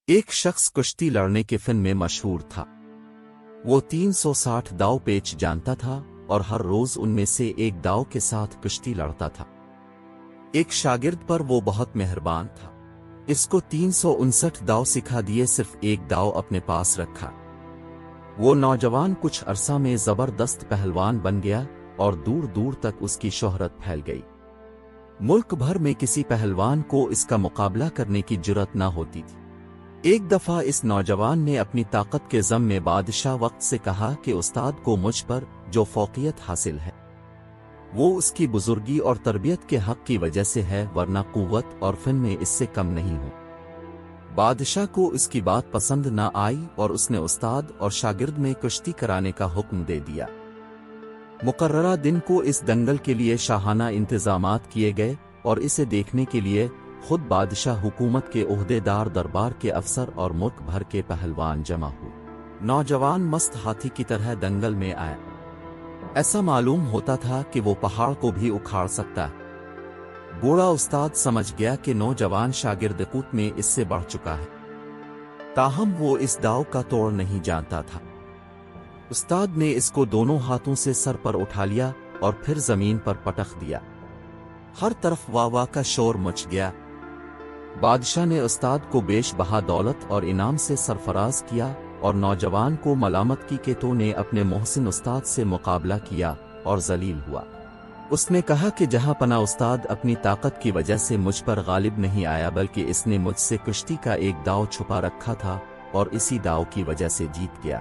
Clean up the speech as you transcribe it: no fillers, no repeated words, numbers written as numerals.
ایک شخص کشتی لڑنے کے فن میں مشہور تھا۔ وہ 360 داؤ پیچ جانتا تھا اور ہر روز ان میں سے ایک داؤ کے ساتھ کشتی لڑتا تھا۔ ایک شاگرد پر وہ بہت مہربان تھا۔ اس کو 359 داؤ سکھا دیے، صرف ایک داؤ اپنے پاس رکھا۔ وہ نوجوان کچھ عرصہ میں زبردست پہلوان بن گیا اور دور دور تک اس کی شہرت پھیل گئی۔ ملک بھر میں کسی پہلوان کو اس کا مقابلہ کرنے کی جرأت نہ ہوتی تھی۔ ایک دفعہ اس نوجوان نے اپنی طاقت کے ذم میں بادشاہ وقت سے کہا کہ استاد کو مجھ پر جو فوقیت حاصل ہے وہ اس کی بزرگی اور تربیت کے حق کی وجہ سے ہے، ورنہ قوت اور فن میں اس سے کم نہیں ہوں۔ بادشاہ کو اس کی بات پسند نہ آئی اور اس نے استاد اور شاگرد میں کشتی کرانے کا حکم دے دیا۔ مقررہ دن کو اس دنگل کے لیے شاہانہ انتظامات کیے گئے اور اسے دیکھنے کے لیے خود بادشاہ، حکومت کے عہدے دار، دربار کے افسر اور ملک بھر کے پہلوان جمع ہوئے۔ نوجوان مست ہاتھی کی طرح دنگل میں آیا۔ ایسا معلوم ہوتا تھا کہ وہ پہاڑ کو بھی اکھاڑ سکتا ہے۔ بوڑھا استاد سمجھ گیا کہ نوجوان شاگرد قوت میں اس سے بڑھ چکا ہے، تاہم وہ اس داؤ کا توڑ نہیں جانتا تھا۔ استاد نے اس کو دونوں ہاتھوں سے سر پر اٹھا لیا اور پھر زمین پر پٹخ دیا۔ ہر طرف واہ واہ کا شور مچ گیا۔ بادشاہ نے استاد کو بیش بہا دولت اور انعام سے سرفراز کیا اور نوجوان کو ملامت کی کہ تو نے اپنے محسن استاد سے مقابلہ کیا اور ذلیل ہوا۔ اس نے کہا کہ جہاں پناہ استاد اپنی طاقت کی وجہ سے مجھ پر غالب نہیں آیا، بلکہ اس نے مجھ سے کشتی کا ایک داؤ چھپا رکھا تھا اور اسی داؤ کی وجہ سے جیت گیا۔